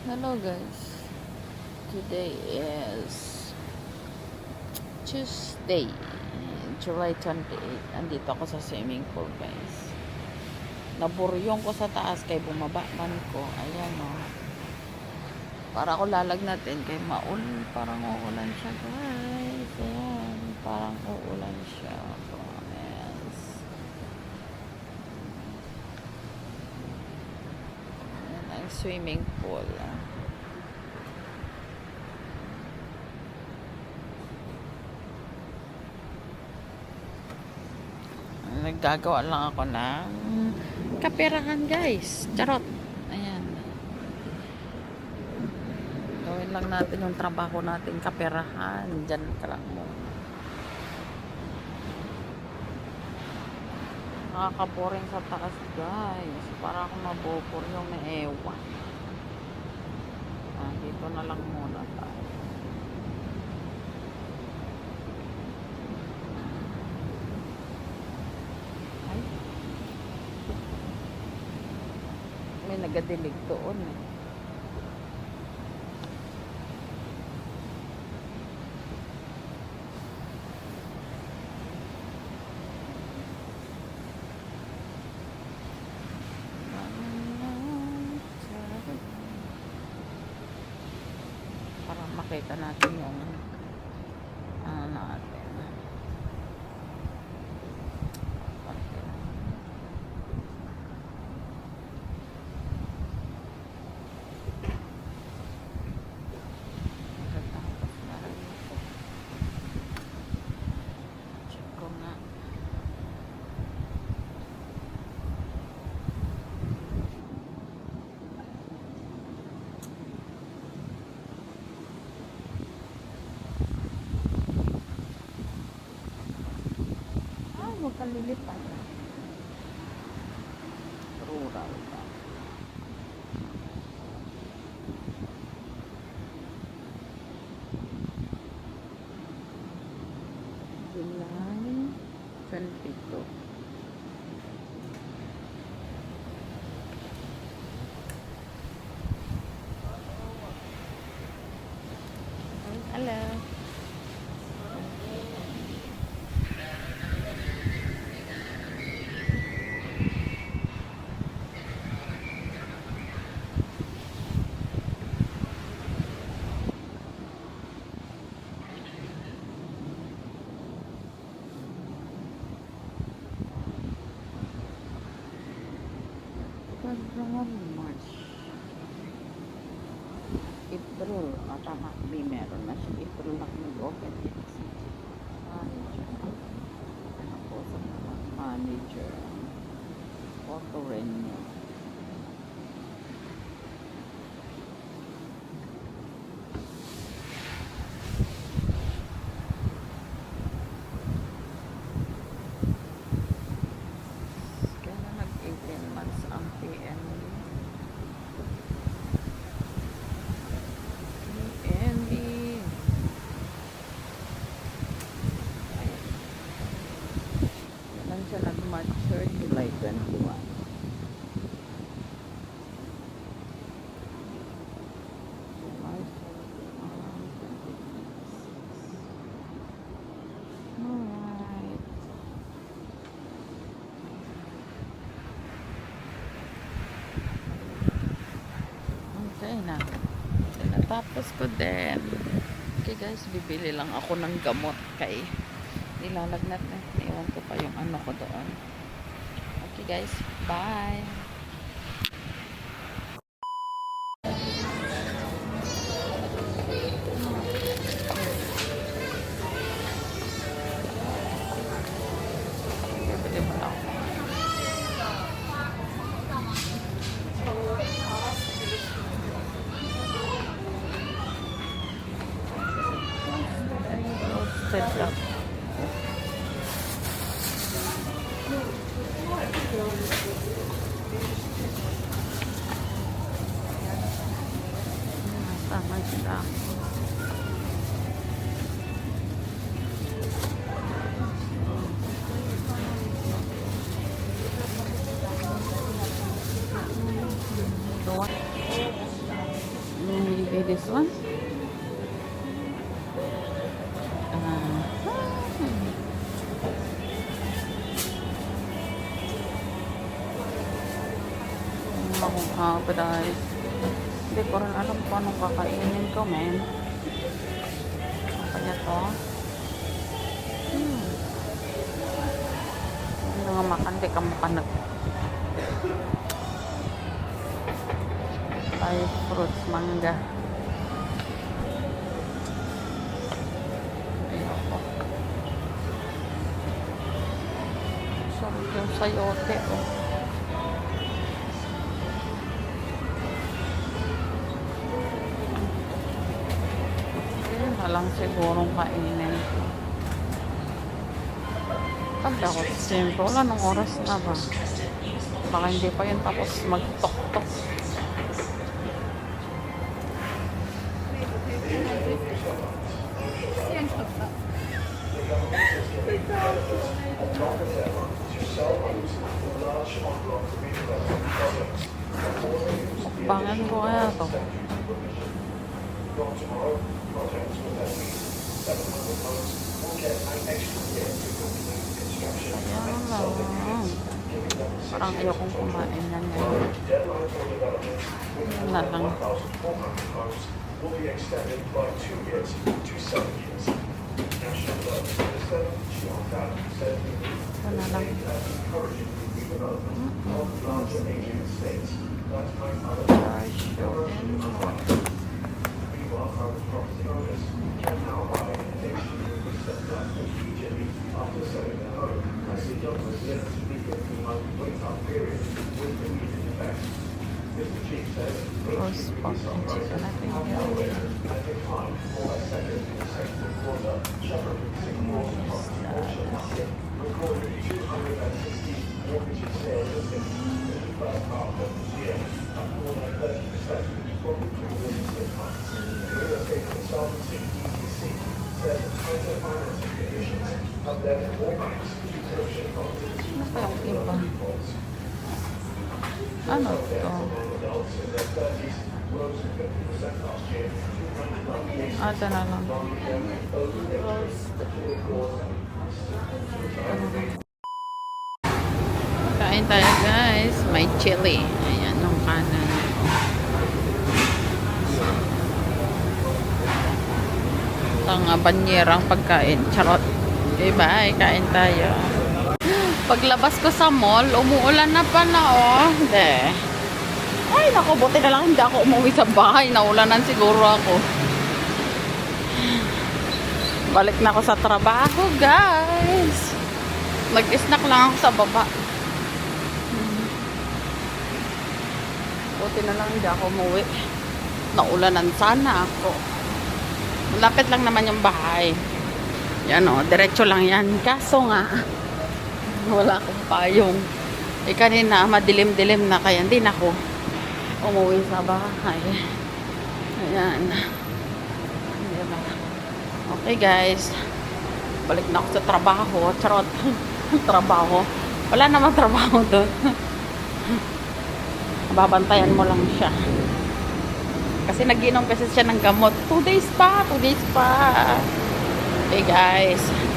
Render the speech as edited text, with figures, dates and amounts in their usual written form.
Hello guys, today is Tuesday, July 28. Andito ako sa swimming pool guys. Naburyong ko sa taas kay bumaba man ko. Ayan o. Para ako lalagnatin kay parang uulan siya guys. Ayan, parang uulan siya. Promise. Ayan ang swimming pool. Naggagawa lang ako ng kaperahan guys. Charot. Ayan. Gawin lang natin yung trabaho natin kaperahan. Diyan ka lang mo. Nakakaboring sa taas guys. Para akong mabubor yung ewan. Dito na lang muna tayo. May nagadilig doon eh. Para makita natin yung natin. Huwag kang lilipad. Rural ka. July 22. Hello. March, April, tama, may meron na siya. April lang nag-open yan. Manager. Ano po sa mga manager? Auto renew. Kaya nag-18 months ang PNB. Siya nag-March 3, July 21. Alright. Okay na. Natapos ko din. Okay guys, bibili lang ako ng gamot kay nilalagnat na. Iwan ko pa yung ano ko doon. Okay guys, bye! Bibili mo lang ako. Roasted lang. Tama sila. Okay, this one. Guys. Hindi ko rin alam kung anong kakainin ko, men. Kaya to. Hindi nga makan, di ka makan. Ay, fruits, mangga. Ayoko. Sarap yung sayote, oh. Lang sigurong kainin ko. Pagka ako simple, wala nung oras na ba? Baka hindi pa yun tapos mag-tok-tok. Mukbangan ko kaya to. Ayan lang. Parang ayokong kumain na ngayon. Ayan na lang. Ayan na lang. Roast pork and chicken, I think. Ano pa yung iba? Ano ito? Ito na lang. Kain tayo guys. May chili. Ayan, nung kanan. Ito nga banyerang pagkain. Charot. Okay, bye. Kain tayo. Paglabas ko sa mall, umuulan na pala, oh. Hindi. Ay, naku, buti na lang hindi ako umuwi sa bahay. Naulanan siguro ako. Balik na ako sa trabaho, guys. Nag-snack lang ako sa baba. Buti na lang hindi ako umuwi. Naulanan sana ako. Malapit lang naman yung bahay. Yan, oh. Diretso lang yan. Kaso nga, wala akong payong. Kanina, madilim-dilim na kaya hindi na ako umuwi sa bahay. Ayan. Diba? Okay guys. Balik na ako sa trabaho. Charot. Trabaho. Wala naman trabaho doon. Babantayan mo lang siya. Kasi nag-inom kasi siya ng gamot. 2 days pa. 2 days pa. Okay guys.